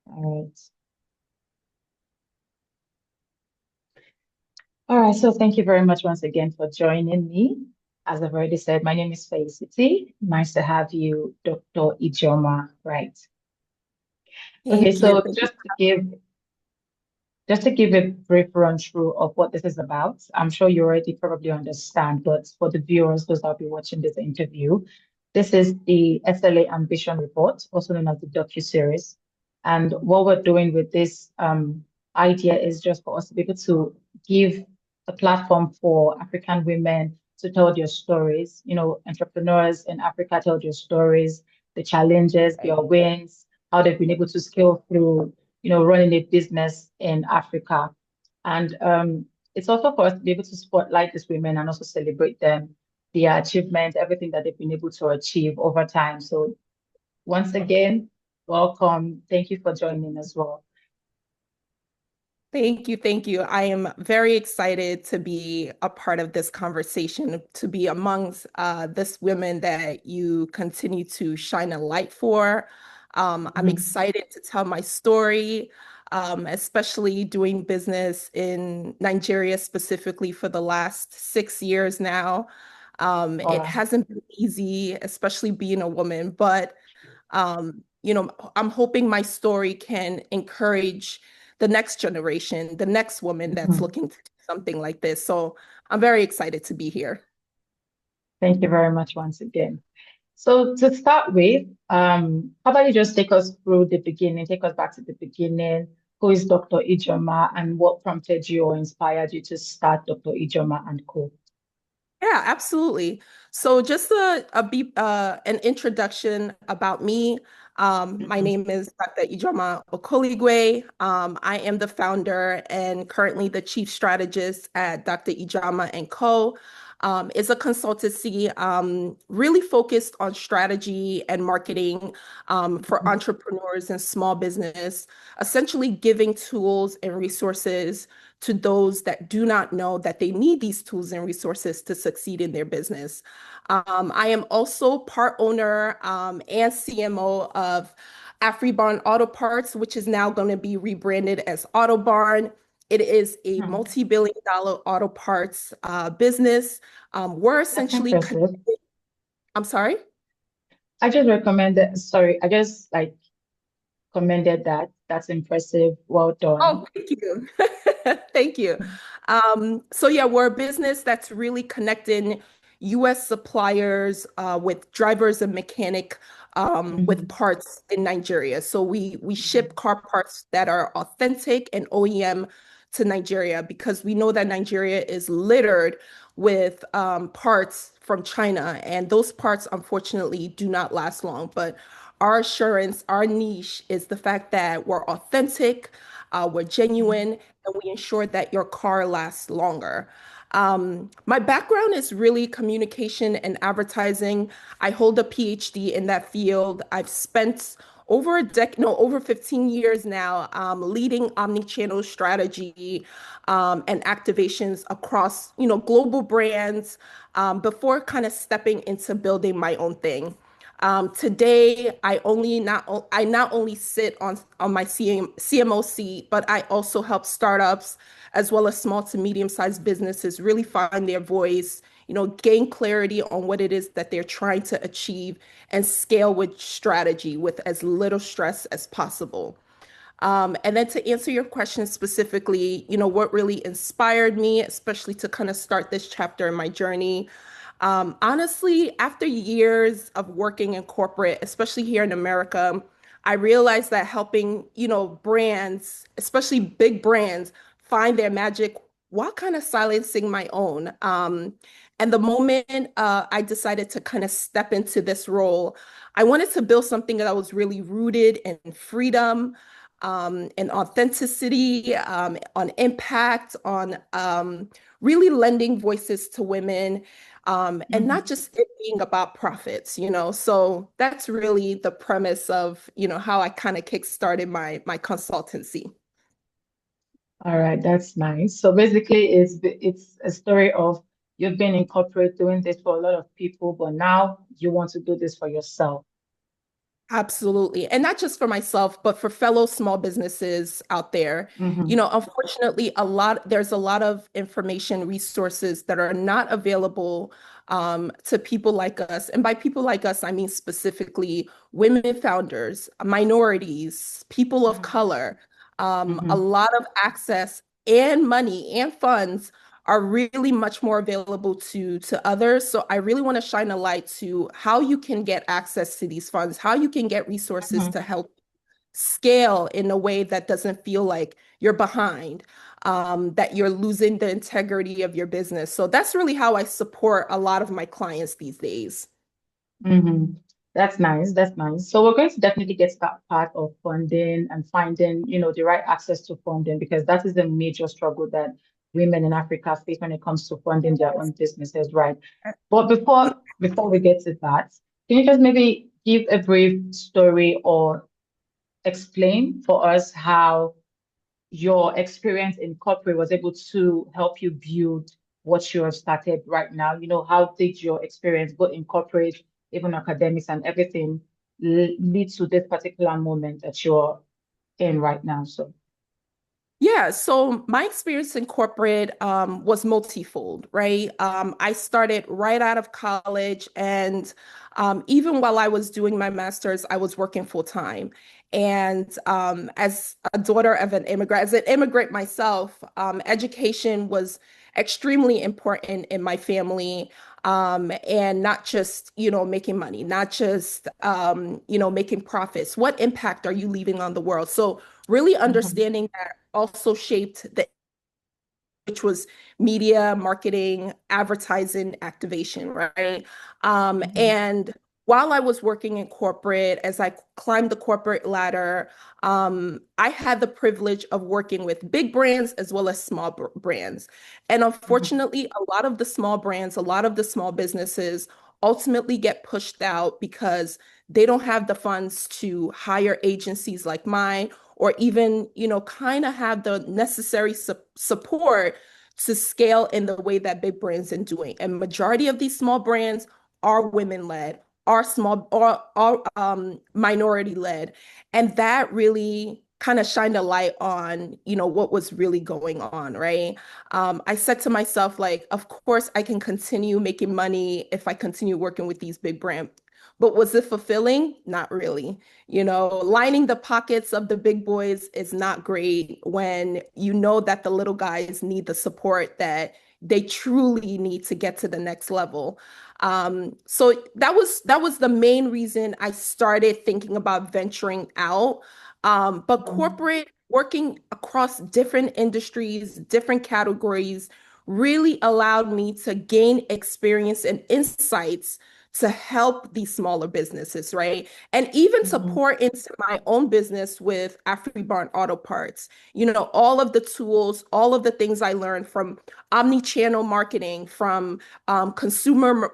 All right. All right. So thank you very much once again for joining me. As I've already said, my name is Felicity. Nice to have you, Dr. Ijeoma. Right. Okay. Thank you. So just to give a brief run through of what this is about, I'm sure you already probably understand, but for the viewers, those that'll be watching this interview, this is the SLA Ambition Report, also known as the Docu-Series. And what we're doing with this idea is just for us to be able to give a platform for African women to tell their stories. You know, entrepreneurs in Africa tell their stories, the challenges, Right. their wins, how they've been able to scale through running a business in Africa. And it's also for us to be able to spotlight these women and also celebrate them, their achievements, everything that they've been able to achieve over time. So once again, welcome. Thank you for joining as well. Thank you. Thank you. I am very excited to be a part of this conversation, to be amongst this women that you continue to shine a light for. I'm Mhm. excited to tell my story, especially doing business in Nigeria specifically for the last 6 years now. It Wow. hasn't been easy, especially being a woman, but I'm hoping my story can encourage the next generation, the next woman that's Mhm. looking to do something like this. So I'm very excited to be here. Thank you very much once again. So to start with, how about you just take us through the beginning, take us back to the beginning. Who is Dr. Ijoma and what prompted you or inspired you to start Dr. Ijoma and Co? Yeah, absolutely. So just an introduction about me. My Mhm. name is Dr. Ijeoma Okoligwe. I am the founder and currently the chief strategist at Dr. Ijeoma and Co. It's a consultancy really focused on strategy and marketing for Mhm. entrepreneurs and small business, essentially giving tools and resources to those that do not know that they need these tools and resources to succeed in their business. I am also part owner and CMO of AfriBarn Auto Parts, which is now going to be rebranded as Autobarn. It is a Hmm. multi-billion dollar auto parts business. We're That's essentially impressive. connected. I'm sorry? I just recommended, sorry, I just like commended that. That's impressive. Well done. Oh, thank you. Thank you. So yeah, we're a business that's really connecting US suppliers with drivers and mechanic with Mhm. parts in Nigeria. So we ship car parts that are authentic and OEM to Nigeria because we know that Nigeria is littered with parts from China, and those parts unfortunately do not last long. But our assurance, our niche is the fact that we're authentic, we're Mhm. genuine, and we ensure that your car lasts longer. My background is really communication and advertising. I hold a PhD in that field. I've spent over a decade, no, over 15 years now, leading omni-channel strategy and activations across, global brands before kind of stepping into building my own thing. Today, I not only sit on my CMO seat, but I also help startups as well as small to medium sized businesses really find their voice, gain clarity on what it is that they're trying to achieve and scale with strategy with as little stress as possible. And then to answer your question specifically, what really inspired me, especially to kind of start this chapter in my journey. Honestly, after years of working in corporate, especially here in America, I realized that helping, brands, especially big brands, find their magic while kind of silencing my own. And the moment I decided to kind of step into this role, I wanted to build something that was really rooted in freedom, and authenticity, on impact, on really lending voices to women, and not Mhm. just it being about profits. So that's really the premise of, how I kind of kickstarted my consultancy. All right, that's nice. So basically, it's a story of you've been in corporate doing this for a lot of people, but now you want to do this for yourself. Absolutely. And not just for myself, but for fellow small businesses out there. Mm-hmm. Unfortunately, there's a lot of information resources that are not available to people like us. And by people like us, I mean specifically women founders, minorities, people of color. A Mm-hmm. lot of access and money and funds are really much more available to others. So I really want to shine a light to how you can get access to these funds, how you can get resources Mm-hmm. to help scale in a way that doesn't feel like you're behind, that you're losing the integrity of your business. So that's really how I support a lot of my clients these days. Mm-hmm. That's nice. That's nice. So we're going to definitely get to that part of funding and finding, the right access to funding because that is the major struggle that women in Africa face when it comes to funding their own businesses, right? But before we get to that, can you just maybe give a brief story or explain for us how your experience in corporate was able to help you build what you have started right now? How did your experience, both in corporate, even academics and everything, lead to this particular moment that you're in right now? So, Yeah, so my experience in corporate was multifold, right? I started right out of college, and even while I was doing my master's, I was working full time. And as a daughter of an immigrant, as an immigrant myself, education was extremely important in my family. And not just, making money, not just, making profits. What impact are you leaving on the world? So really mhm, understanding that also shaped the which was media, marketing, advertising, activation, right? mhm, And while I was working in corporate, as I climbed the corporate ladder, I had the privilege of working with big brands as well as small brands. And mhm, unfortunately, a lot of the small brands, a lot of the small businesses ultimately get pushed out because they don't have the funds to hire agencies like mine or even, kind of have the necessary support to scale in the way that big brands are doing. And majority of these small brands are women led, are small, are minority led. And that really kind of shined a light on, what was really going on, right? I said to myself, like, of course I can continue making money if I continue working with these big brands. But was it fulfilling? Not really. Lining the pockets of the big boys is not great when you know that the little guys need the support that they truly need to get to the next level. So that was the main reason I started thinking about venturing out. But mhm, corporate working across different industries, different categories, really allowed me to gain experience and insights to help these smaller businesses, right? And even to mhm, pour into my own business with Barn Auto Parts. All of the tools, all of the things I learned from omni-channel marketing, from consumer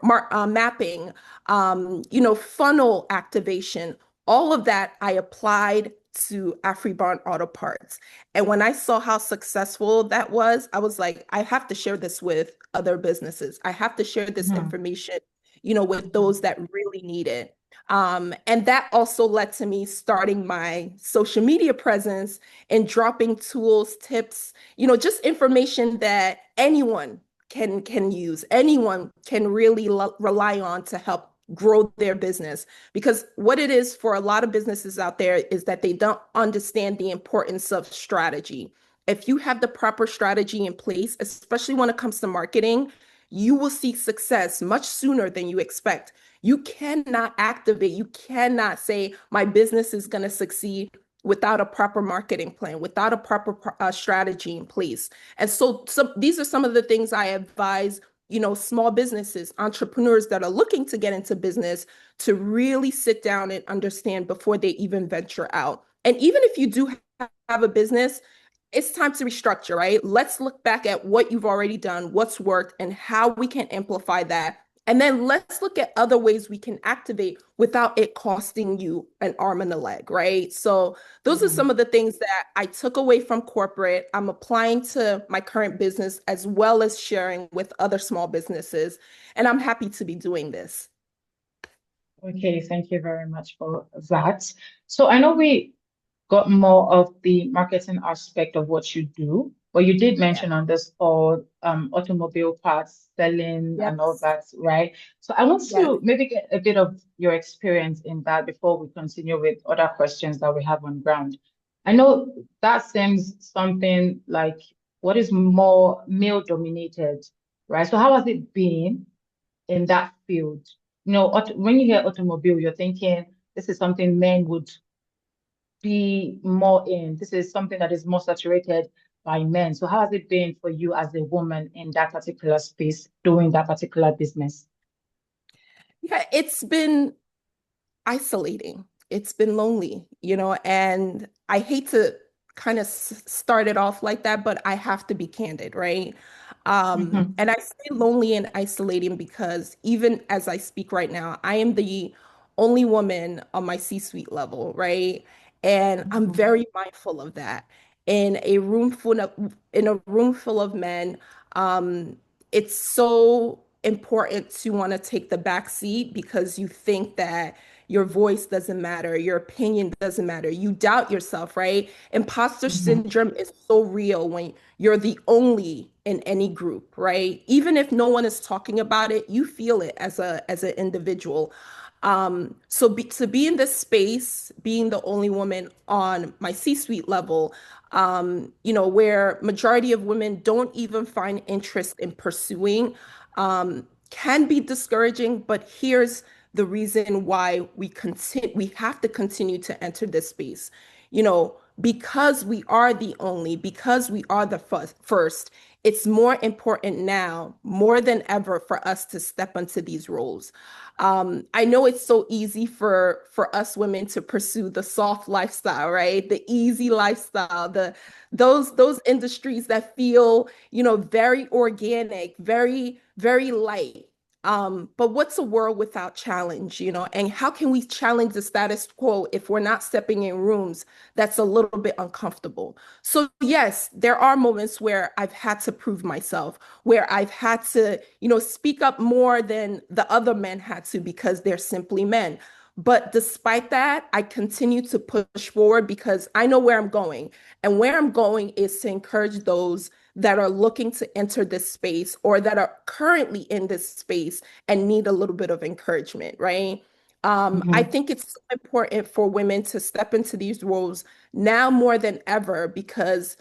mapping, funnel activation, all of that I applied to Barn Auto Parts. And when I saw how successful that was, I was like, I have to share this with other businesses. I have to share this mhm, information with mhm, those that really need it. And that also led to me starting my social media presence and dropping tools, tips, just information that anyone can use, anyone can really rely on to help grow their business. Because what it is for a lot of businesses out there is that they don't understand the importance of strategy. If you have the proper strategy in place, especially when it comes to marketing, you will see success much sooner than you expect. You cannot activate, you cannot say, my business is going to succeed without a proper marketing plan, without a proper strategy in place. And so these are some of the things I advise, small businesses, entrepreneurs that are looking to get into business to really sit down and understand before they even venture out. And even if you do have a business, it's time to restructure, right? Let's look back at what you've already done, what's worked, and how we can amplify that. And then let's look at other ways we can activate without it costing you an arm and a leg, right? So those are some mhm. of the things that I took away from corporate. I'm applying to my current business as well as sharing with other small businesses. And I'm happy to be doing this. Okay, thank you very much for that. So I know we got more of the marketing aspect of what you do, but you did Yeah. mention on this call automobile parts selling and all Yes. that, right? So I want Yes. to maybe get a bit of your experience in that before we continue with other questions that we have on ground. I know that seems something like what is more male dominated, right? So how has it been in that field? You know, when you hear automobile, you're thinking this is something men would be more in. This is something that is more saturated by men. So how has it been for you as a woman in that particular space doing that particular business? Yeah, it's been isolating. It's been lonely, and I hate to kind of start it off like that, but I have to be candid, right? Mm-hmm. And I say lonely and isolating because even as I speak right now, I am the only woman on my C-suite level, right? And I'm Mm-hmm. very mindful of that. In a room full of men, um, it's so important to want to take the back seat because you think that your voice doesn't matter, your opinion doesn't matter. You doubt yourself, right? Imposter Mm-hmm. syndrome is so real when you're the only in any group, right? Even if no one is talking about it, you feel it as an individual. To be in this space, being the only woman on my C-suite level, where majority of women don't even find interest in pursuing, can be discouraging. But here's the reason why we have to continue to enter this space. Because we are the only, because we are the first, it's more important now, more than ever, for us to step into these roles. I know it's so easy for us women to pursue the soft lifestyle, right? The easy lifestyle, those industries that feel, very organic, very, very light. But what's a world without challenge, And how can we challenge the status quo if we're not stepping in rooms that's a little bit uncomfortable? So yes, there are moments where I've had to prove myself, where I've had to, speak up more than the other men had to because they're simply men. But despite that, I continue to push forward because I know where I'm going. And where I'm going is to encourage those that are looking to enter this space or that are currently in this space and need a little bit of encouragement, right? I Mm-hmm. think it's so important for women to step into these roles now more than ever because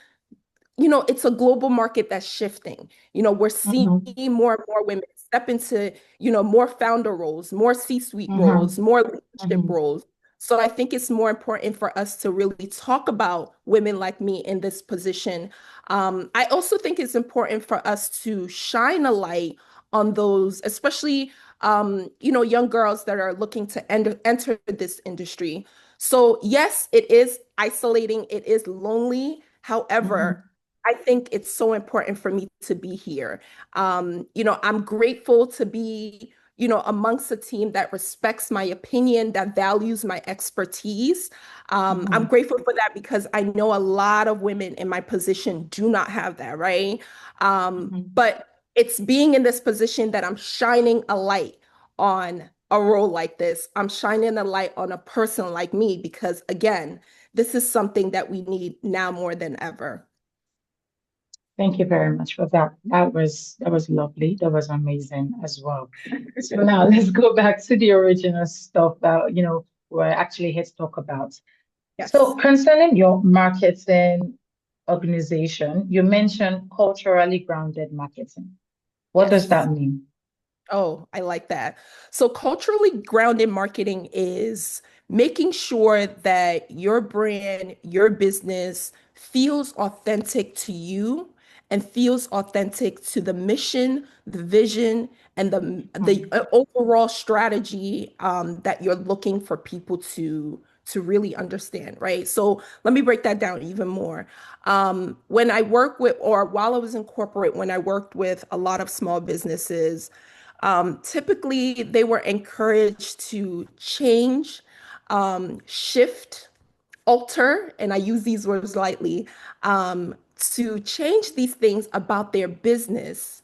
it's a global market that's shifting. We're seeing Mm-hmm. more and more women step into, more founder roles, more C-suite roles, Mm-hmm. more leadership Mm-hmm. roles. So I think it's more important for us to really talk about women like me in this position. I also think it's important for us to shine a light on those, especially young girls that are looking to enter this industry. So yes, it is isolating, it is lonely. However, Mm-hmm. I think it's so important for me to be here. I'm grateful to be, amongst a team that respects my opinion, that values my expertise. I'm Mm-hmm. grateful for that because I know a lot of women in my position do not have that, right? Mm-hmm. But it's being in this position that I'm shining a light on a role like this. I'm shining a light on a person like me because, again, this is something that we need now more than ever. Thank you very much for that. That was lovely. That was amazing as well. So now let's go back to the original stuff that we're actually here to talk about. So Yes. concerning your marketing organization, you mentioned culturally grounded marketing. What does Yes. that mean? Oh, I like that. So, culturally grounded marketing is making sure that your brand, your business feels authentic to you and feels authentic to the mission, the vision, and the Mhm. overall strategy that you're looking for people to really understand, right? So, let me break that down even more. When I work with, or while I was in corporate, when I worked with a lot of small businesses, typically, they were encouraged to change, shift, alter, and I use these words lightly, to change these things about their business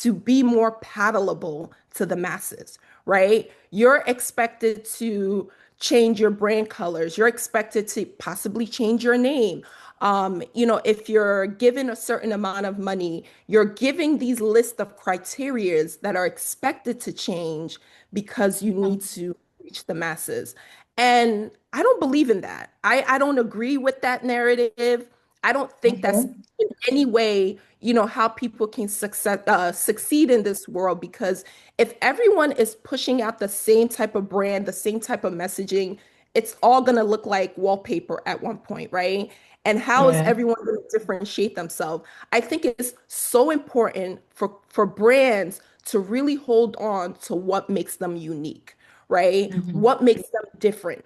to be more palatable to the masses, right? You're expected to change your brand colors. You're expected to possibly change your name. If you're given a certain amount of money, you're giving these list of criterias that are expected to change because you need to reach the masses. And I don't believe in that. I don't agree with that narrative. I don't think Okay. that's in any way, how people can succeed in this world. Because if everyone is pushing out the same type of brand, the same type of messaging, it's all going to look like wallpaper at one point, right? And how is Yeah. everyone going to differentiate themselves? I think it's so important for brands to really hold on to what makes them unique, right? Hmm. What makes them different?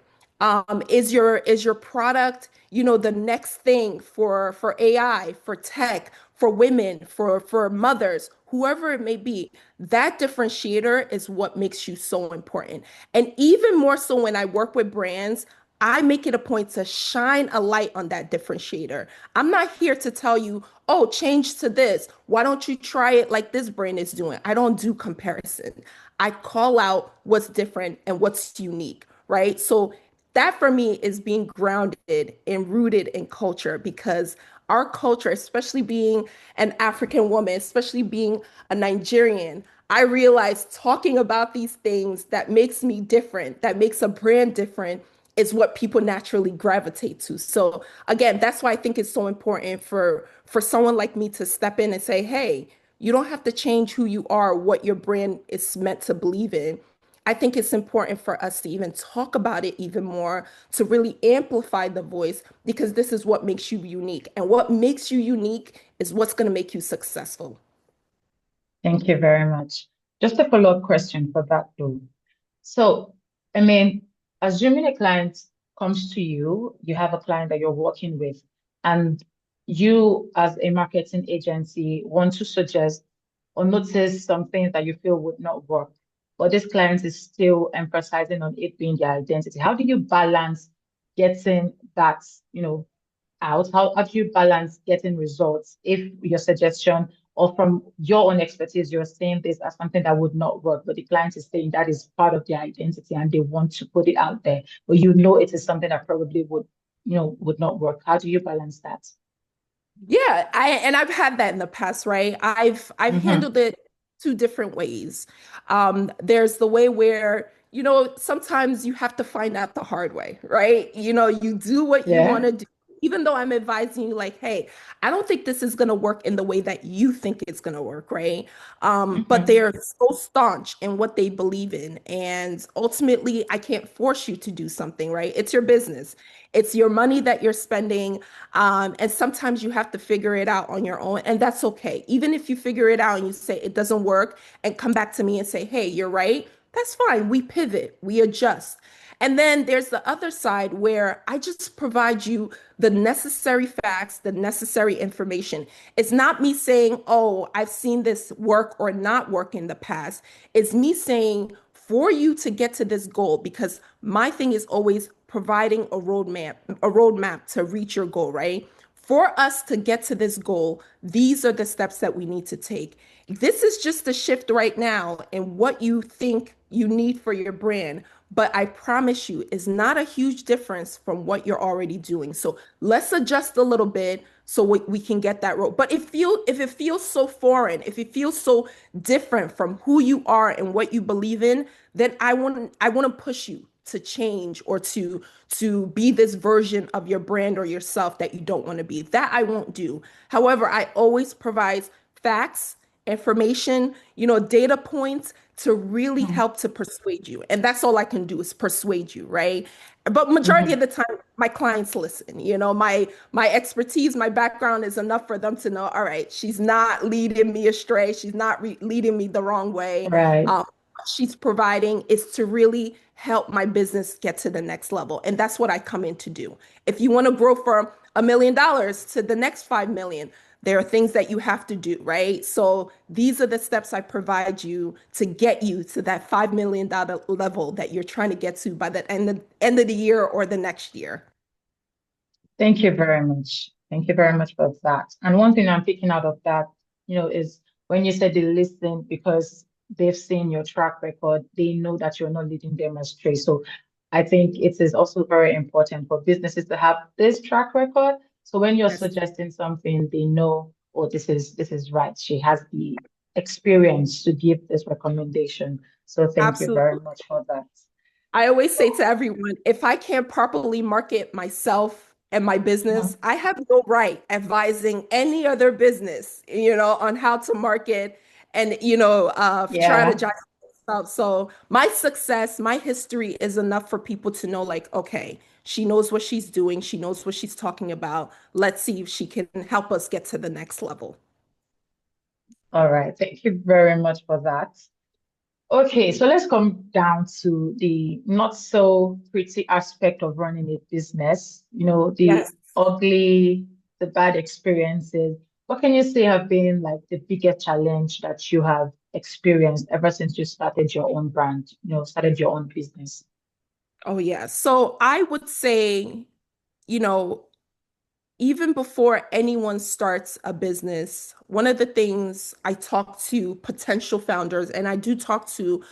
Is your product, the next thing for AI, for tech, for women, for mothers, whoever it may be? That differentiator is what makes you so important. And even more so when I work with brands, I make it a point to shine a light on that differentiator. I'm not here to tell you, oh, change to this. Why don't you try it like this brand is doing? I don't do comparison. I call out what's different and what's unique, right? So that for me is being grounded and rooted in culture, because our culture, especially being an African woman, especially being a Nigerian, I realize talking about these things that makes me different, that makes a brand different, is what people naturally gravitate to. So again, that's why I think it's so important for someone like me to step in and say, hey, you don't have to change who you are, what your brand is meant to believe in. I think it's important for us to even talk about it even more, to really amplify the voice, because this is what makes you unique. And what makes you unique is what's going to make you successful. Thank you very much. Just a follow-up question for that though. So, I mean, assuming a client comes to you, you have a client that you're working with, and you, as a marketing agency, want to suggest or notice some things that you feel would not work, but this client is still emphasizing on it being their identity. How do you balance getting that, out? How do you balance getting results if your suggestion or from your own expertise, you're saying this as something that would not work, but the client is saying that is part of their identity and they want to put it out there, but it is something that probably would not work. How do you balance that? Yeah, I've had that in the past, right? I've Mm-hmm. handled it two different ways. There's the way where, sometimes you have to find out the hard way, right? You do what you want Yeah. to do, even though I'm advising you, like, hey, I don't think this is going to work in the way that you think it's going to work, right? But Mm-hmm. they're so staunch in what they believe in. And ultimately, I can't force you to do something, right? It's your business. It's your money that you're spending. And sometimes you have to figure it out on your own, and that's okay. Even if you figure it out and you say it doesn't work and come back to me and say, hey, you're right, that's fine. We pivot, we adjust. And then there's the other side where I just provide you the necessary facts, the necessary information. It's not me saying, oh, I've seen this work or not work in the past. It's me saying, for you to get to this goal, because my thing is always providing a roadmap to reach your goal, right? For us to get to this goal, these are the steps that we need to take. This is just a shift right now in what you think you need for your brand, but I promise you, it's not a huge difference from what you're already doing. So let's adjust a little bit so we can get that road. But if it feels so foreign, if it feels so different from who you are and what you believe in, then I want to push you to change, or to be this version of your brand or yourself that you don't want to be. That I won't do. However, I always provide facts, information, data points to really help to persuade you. And that's all I can do is persuade you, right? But majority Mm-hmm. of the time, my clients listen. My expertise, my background is enough for them to know, all right, she's not leading me astray. She's not leading me the wrong way. Right. What she's providing is to really help my business get to the next level. And that's what I come in to do. If you want to grow from $1 million to the next 5 million, there are things that you have to do, right? So these are the steps I provide you to get you to that $5 million level that you're trying to get to by the end of the year or the next year. Thank you very much. Thank you very much for that. And one thing I'm picking out of that, is when you said they listen, because they've seen your track record, they know that you're not leading them astray. So I think it is also very important for businesses to have this track record. So when you're Yes, suggesting something, they know, oh, this is right. She has the experience to give this recommendation. So thank you very absolutely. much for that. I always say to everyone, if I can't properly market myself and my business, Mhm. I have no right advising any other business, on how to market and, Yeah. strategize stuff. So my success, my history is enough for people to know, like, okay, she knows what she's doing. She knows what she's talking about. Let's see if she can help us get to the next level. All right. Thank you very much for that. Okay, so let's come down to the not so pretty aspect of running a business, the Yes. ugly, the bad experiences. What can you say have been like the biggest challenge that you have experienced ever since you started your own brand, started your own business? Oh, yeah. So I would say, you know, even before anyone starts a business, one of the things I talk to potential founders, and I do talk to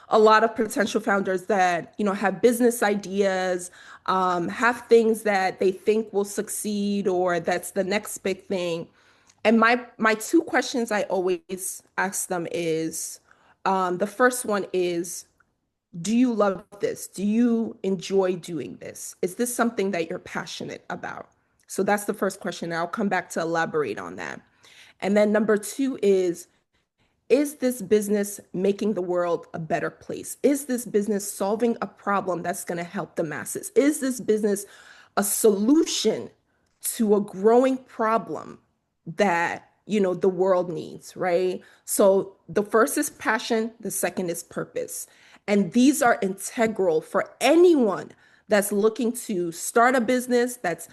a lot of potential founders that, have business ideas, have things that they think will succeed or that's the next big thing. And my two questions I always ask them is, the first one is, do you love this? Do you enjoy doing this? Is this something that you're passionate about? So that's the first question. I'll come back to elaborate on that. And then number two is this business making the world a better place? Is this business solving a problem that's going to help the masses? Is this business a solution to a growing problem that, the world needs, right? So the first is passion, the second is purpose. And these are integral for anyone that's looking to start a business, that's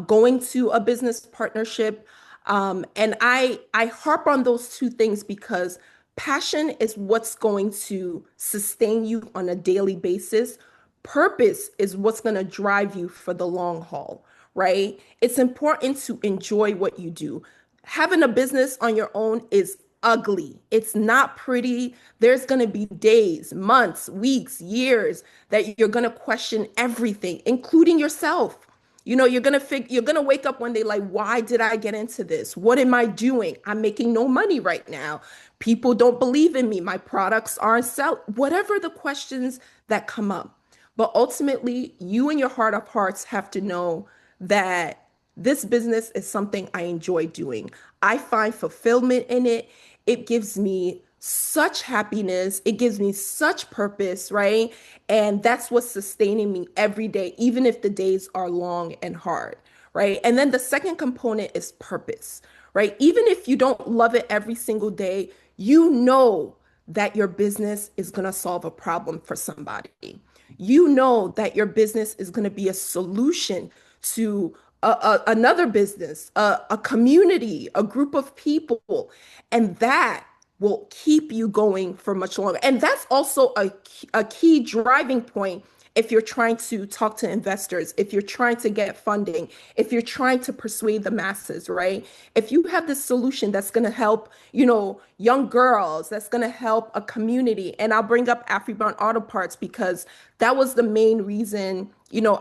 going to a business partnership. And I harp on those two things because passion is what's going to sustain you on a daily basis. Purpose is what's going to drive you for the long haul, right? It's important to enjoy what you do. Having a business on your own is ugly. It's not pretty. There's going to be days, months, weeks, years that you're going to question everything, including yourself. You're gonna wake up one day like, why did I get into this? What am I doing? I'm making no money right now. People don't believe in me. My products aren't sell. Whatever the questions that come up. But ultimately, you in your heart of hearts have to know that this business is something I enjoy doing. I find fulfillment in it. It gives me such happiness. It gives me such purpose, right? And that's what's sustaining me every day, even if the days are long and hard, right? And then the second component is purpose, right? Even if you don't love it every single day, you know that your business is going to solve a problem for somebody. You know that your business is going to be a solution to another business, a community, a group of people. And that will keep you going for much longer. And that's also a key driving point if you're trying to talk to investors, if you're trying to get funding, if you're trying to persuade the masses, right? If you have this solution that's going to help, young girls, that's going to help a community. And I'll bring up Afriborn Auto Parts because that was the main reason,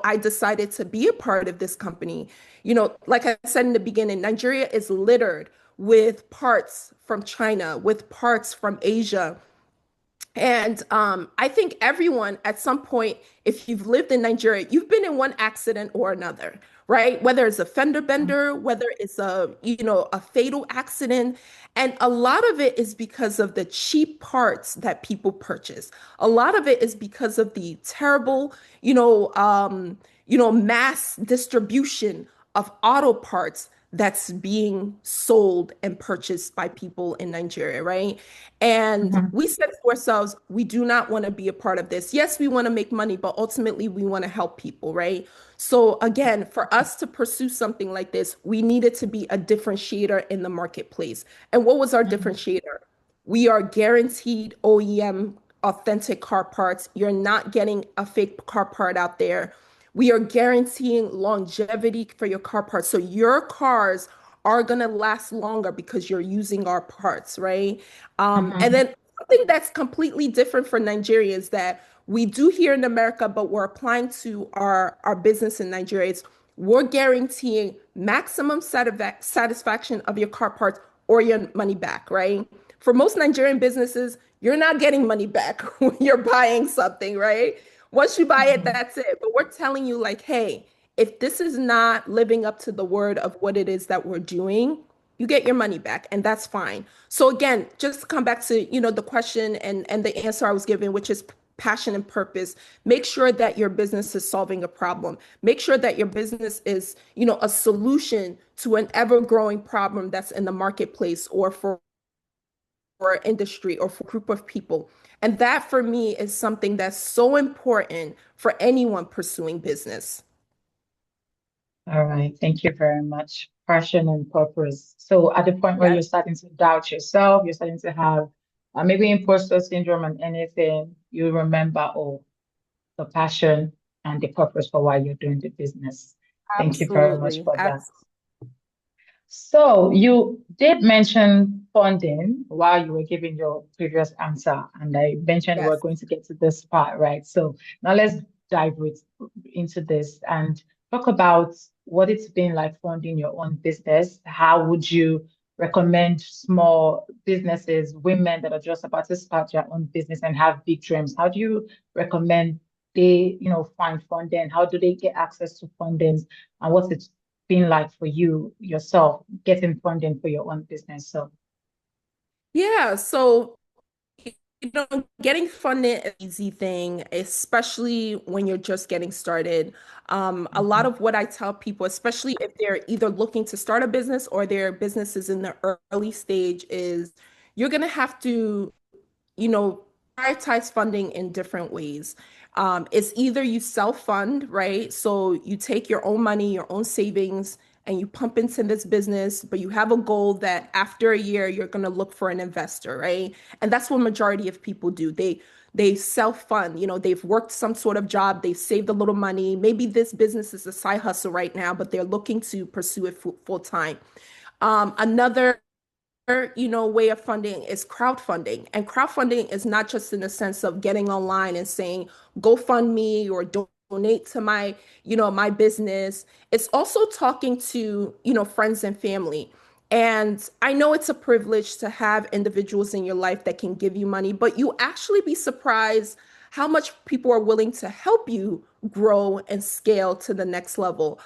I decided to be a part of this company. Like I said in the beginning, Nigeria is littered with parts from China, with parts from Asia. And I think everyone at some point, if you've lived in Nigeria, you've been in one accident or another, right? Whether it's a fender bender, whether it's a fatal accident. And a lot of it is because of the cheap parts that people purchase. A lot of it is because of the terrible, mass distribution of auto parts that's being sold and purchased by people in Nigeria, right? And Mhm. we said to ourselves, we do not want to be a part of this. Yes, we want to make money, but ultimately we want to help people, right? So again, for us to pursue something like this, we needed to be a differentiator in the marketplace. And what was our Mhm. differentiator? We are guaranteed OEM authentic car parts. You're not getting a fake car part out there. We are guaranteeing longevity for your car parts. So your cars are going to last longer because you're using our parts, right? And Mhm. then something that's completely different for Nigerians that we do here in America, but we're applying to our business in Nigeria. Is we're guaranteeing maximum satisfaction of your car parts or your money back, right? For most Nigerian businesses, you're not getting money back when you're buying something, right? Once you buy it, Mhm. that's it. But we're telling you, like, hey, if this is not living up to the word of what it is that we're doing, you get your money back, and that's fine. So again, just to come back to, the question and the answer I was given, which is passion and purpose. Make sure that your business is solving a problem. Make sure that your business is, a solution to an ever-growing problem that's in the marketplace or for industry or for a group of people. And that for me is something that's so important for anyone pursuing business. All right. Thank you very much. Passion and purpose. So at the point where Yes, you're starting to doubt yourself, you're starting to have maybe imposter syndrome and anything, you remember, oh, the passion and the purpose for why you're doing the business. Thank you very much absolutely. for that. So you did mention funding while you were giving your previous answer, and I mentioned we're Yes. going to get to this part, right? So now let's dive into this and talk about what it's been like funding your own business. How would you recommend small businesses, women that are just about to start their own business and have big dreams? How do you recommend they, find funding? How do they get access to funding? And what's it been like for you yourself getting funding for your own business? So, Yeah, so getting funding is an easy thing, especially when you're just getting started. A lot mhm, of what I tell people, especially if they're either looking to start a business or their business is in the early stage, is you're gonna have to prioritize funding in different ways. It's either you self-fund, right? So you take your own money, your own savings, and you pump into this business, but you have a goal that after a year you're going to look for an investor, right? And that's what majority of people do. They self-fund, they've worked some sort of job, they've saved a little money. Maybe this business is a side hustle right now, but they're looking to pursue it full time. Another way of funding is crowdfunding. And crowdfunding is not just in the sense of getting online and saying, go fund me or donate to my business. It's also talking to, friends and family. And I know it's a privilege to have individuals in your life that can give you money, but you actually be surprised how much people are willing to help you grow and scale to the next level.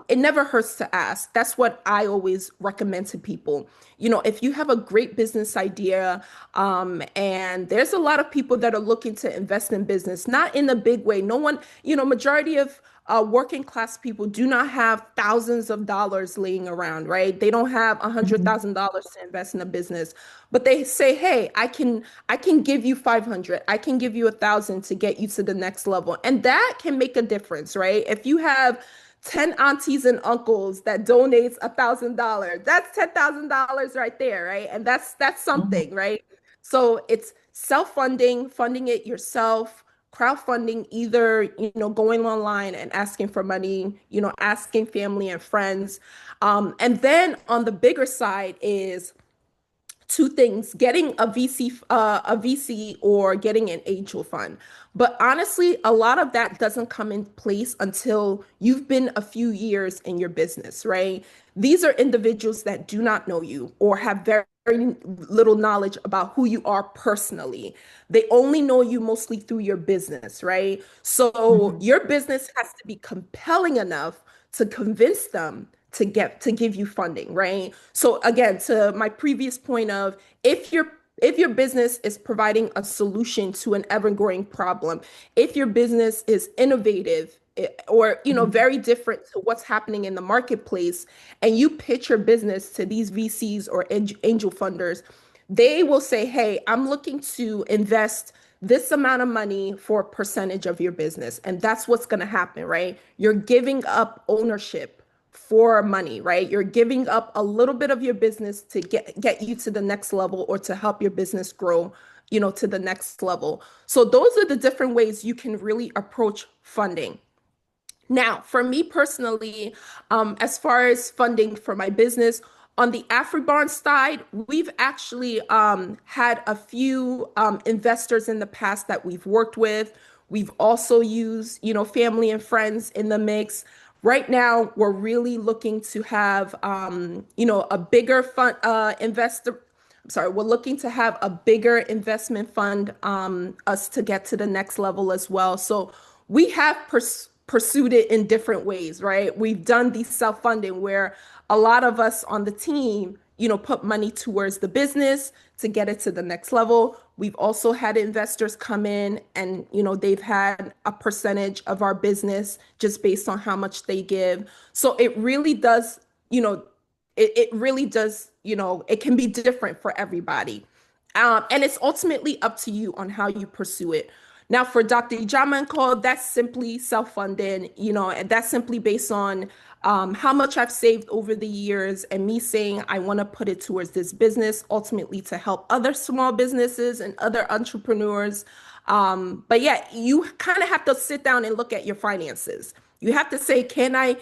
It never hurts to ask. That's what I always recommend to people. If you have a great business idea, and there's a lot of people that are looking to invest in business, not in a big way. No one, majority of working class people do not have thousands of dollars laying around, right? They don't have a hundred mhm, thousand dollars to invest in a business, but they say, "Hey, I can give you 500. I can give you 1,000 to get you to the next level," and that can make a difference, right? If you have 10 aunties and uncles that donates $1,000, that's $10,000 right there, right? And that's mhm. something, right? So it's self-funding, funding it yourself, crowdfunding, either, going online and asking for money, asking family and friends. And then on the bigger side is two things: getting a VC or getting an angel fund. But honestly, a lot of that doesn't come in place until you've been a few years in your business, right? These are individuals that do not know you or have very little knowledge about who you are personally. They only know you mostly through your business, right? So Mhm. your business has to be compelling enough to convince them to give you funding, right? So again, to my previous point of, if your business is providing a solution to an ever-growing problem, if your business is innovative, or Mhm. very different to what's happening in the marketplace, and you pitch your business to these VCs or angel funders, they will say, "Hey, I'm looking to invest this amount of money for a percentage of your business." And that's what's going to happen, right? You're giving up ownership for money, right? You're giving up a little bit of your business to get you to the next level or to help your business grow, to the next level. So those are the different ways you can really approach funding. Now, for me personally, as far as funding for my business, On the AfriBond side, we've actually had a few investors in the past that we've worked with. We've also used, family and friends in the mix. Right now, we're really looking to have, a bigger fund investor. I'm sorry, we're looking to have a bigger investment fund us to get to the next level as well. So we have pursued it in different ways, right? We've done the self-funding where a lot of us on the team, put money towards the business to get it to the next level. We've also had investors come in and, they've had a percentage of our business just based on how much they give. So it really does, it really does, it can be different for everybody. And it's ultimately up to you on how you pursue it. Now, for Dr. Ijeoma and Co., that's simply self-funded, and that's simply based on how much I've saved over the years and me saying I want to put it towards this business, ultimately to help other small businesses and other entrepreneurs. But yeah, you kind of have to sit down and look at your finances. You have to say, can I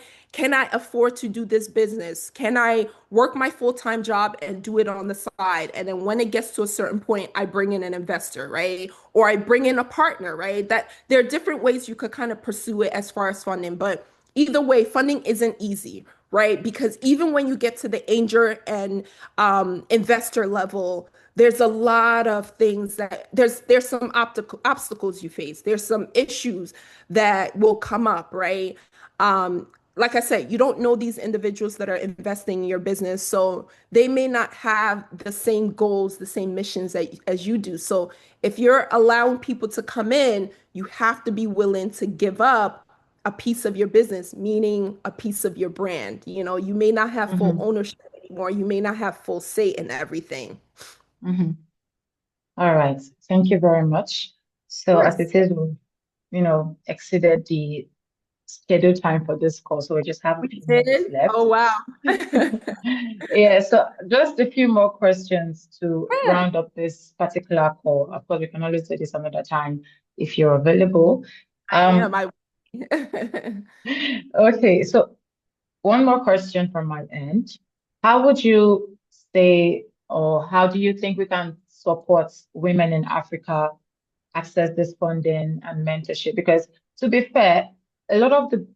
afford to do this business? Can I work my full-time job and do it on the side? And then when it gets to a certain point, I bring in an investor, right? Or I bring in a partner, right? That there are different ways you could kind of pursue it as far as funding, but either way, funding isn't easy, right? Because even when you get to the angel and investor level, there's a lot of things that there's some obstacles you face. There's some issues that will come up, right? Um, like I said, you don't know these individuals that are investing in your business, so they may not have the same goals, the same missions as you do. So if you're allowing people to come in, you have to be willing to give up a piece of your business, meaning a piece of your brand. You may not have full Mm-hmm. ownership anymore. You may not have full say in everything. Mm-hmm. All right. Thank you very much. Of So as course. it is, we've, exceeded the scheduled time for this call, so we just have a We few minutes did. left. Oh, wow. Yeah, so just a few more questions to Yeah, round up this particular call. Of course, we can always do this another time if you're available. I am. Um, I okay, so one more question from my end. How would you say, or how do you think we can support women in Africa access this funding and mentorship? Because to be fair, a lot of the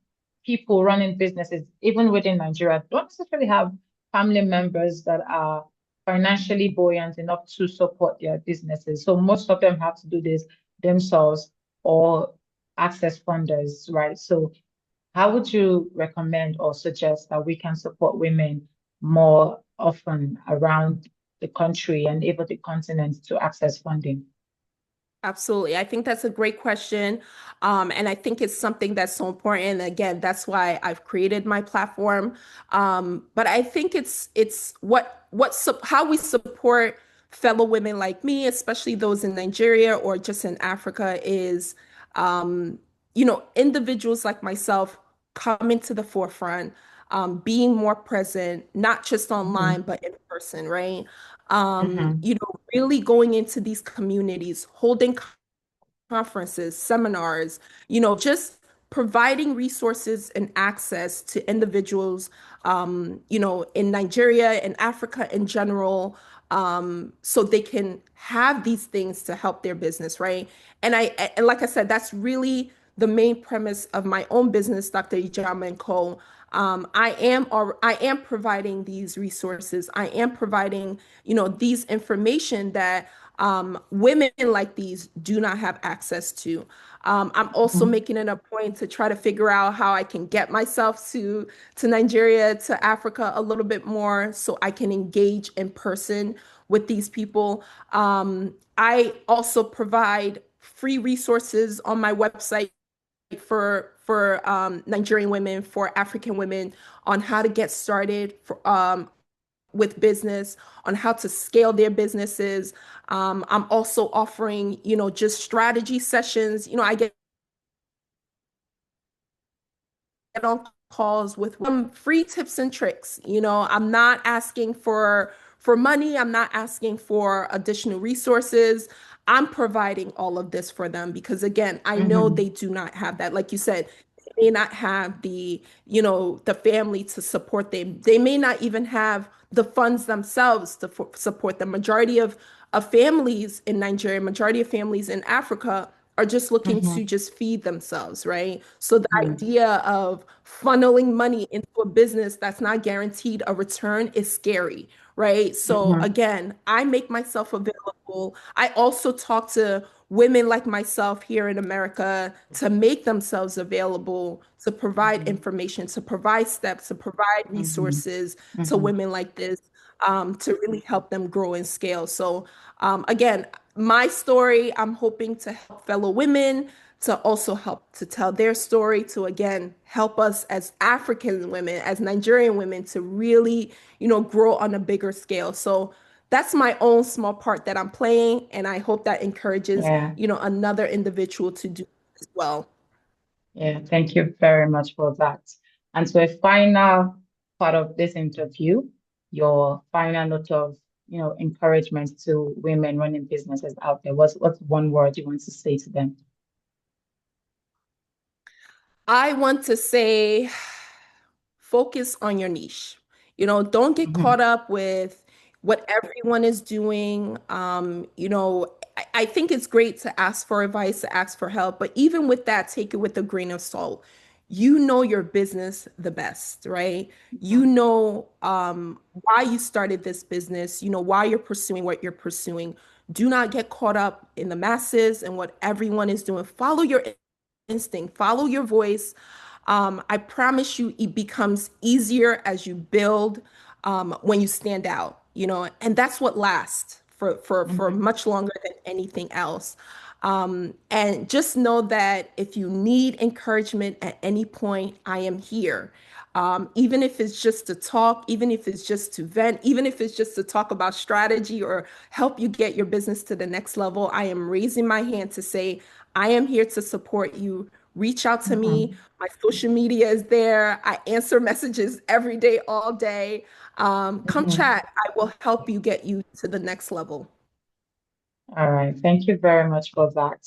people running businesses, even within Nigeria, don't necessarily have family members that are financially buoyant enough to support their businesses. So most of them have to do this themselves or access funders, right? So how would you recommend or suggest that we can support women more often around the country and even the continent to access funding? Absolutely. I think that's a great question. And I think it's something that's so important. Again, that's why I've created my platform. But I think it's how we support fellow women like me, especially those in Nigeria or just in Africa, is individuals like myself coming to the forefront, being more present, not just online, Mm-hmm. but in person, right? Mm-hmm. Really going into these communities, holding conferences, seminars, just providing resources and access to individuals, in Nigeria and Africa in general, so they can have these things to help their business, right? And like I said, that's really the main premise of my own business, Dr. Ijeoma and Co. I am providing these resources. I am providing, these information that women like these do not have access to. I'm also Mm-hmm. making it a point to try to figure out how I can get myself to Nigeria, to Africa a little bit more so I can engage in person with these people. I also provide free resources on my website for Nigerian women, for African women on how to get started with business, on how to scale their businesses. I'm also offering, just strategy sessions. I get on calls with free tips and tricks. I'm not asking for money. I'm not asking for additional resources. I'm providing all of this for them because again, I know Mm-hmm. they do not have that. Like you said, may not have the family to support them. They may not even have the funds themselves to support them. Majority of families in Nigeria, majority of families in Africa are just looking Mm-hmm. to just feed themselves, right? So the Mm-hmm. idea of funneling money into a business that's not guaranteed a return is scary, right? So Mm-hmm. again, I make myself available. I also talk to women like myself here in America to make themselves available, to provide Mm-hmm. information, to provide steps, to provide Mm-hmm. resources to Mm-hmm. women like this, to really help them grow and scale. So, again, my story, I'm hoping to help fellow women, to also help to tell their story, to again help us as African women, as Nigerian women, to really, grow on a bigger scale. So that's my own small part that I'm playing, and I hope that encourages, Yeah. another individual to do as well. Yeah. Thank you very much for that. And so a final part of this interview, your final note of, encouragement to women running businesses out there. What's one word you want to say to them? I want to say focus on your niche. Don't get Mm-hmm. caught up with what everyone is doing. I think it's great to ask for advice, to ask for help, but even with that, take it with a grain of salt. You know your business the best, right? You know why you started this business, why you're pursuing what you're pursuing. Do not get caught up in the masses and what everyone is doing. Follow your instinct, follow your voice. I promise you, it becomes easier as you build when you stand out, and that's what lasts for Mm-hmm. much longer than anything else. And just know that if you need encouragement at any point, I am here. Even if it's just to talk, even if it's just to vent, even if it's just to talk about strategy or help you get your business to the next level, I am raising my hand to say, I am here to support you. Reach out to me. Mm-hmm. My social media is there. I answer messages every day, all day. Come Mm-hmm. chat. I will help you get you to the next level. All right. Thank you very much for that.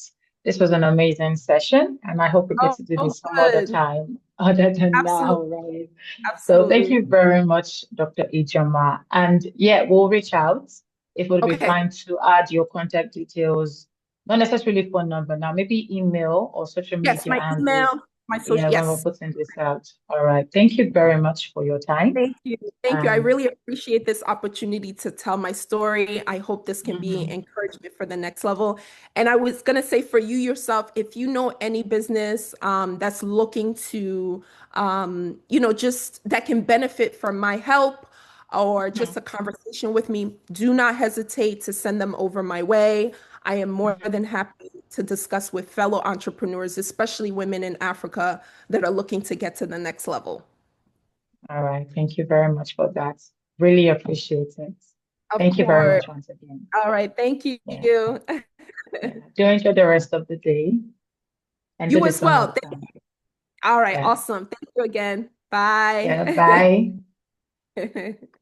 This was an amazing session, and I hope we get Oh, to do oh, this some other good. time other than Absolutely. now, right? So thank Absolutely. you very much, Dr. Ijeoma. And yeah, we'll reach out if it would be Okay. fine to add your contact details, not necessarily phone number now, maybe email or social Yes, media my handles. email, my social. Yeah, when we're Yes. putting this out. All right. Thank you very much for your time. Thank you. Thank you. I And really appreciate this opportunity to tell my story. I hope this can be mhm, encouragement for the next level. And I was going to say for you yourself, if you know any business that's looking to, just that can benefit from my help or just mhm, a conversation with me, do not hesitate to send them over my way. I am more mhm. than happy to discuss with fellow entrepreneurs, especially women in Africa that are looking to get to the next level. All right. Thank you very much for that. Really appreciate it. Of Thank you very course. much once again. All right. Thank Yeah. you. Yeah. Do enjoy the rest of the day and do You this as some well. other time. All right. Yeah. Awesome. Thank you again. Yeah. Bye. Bye.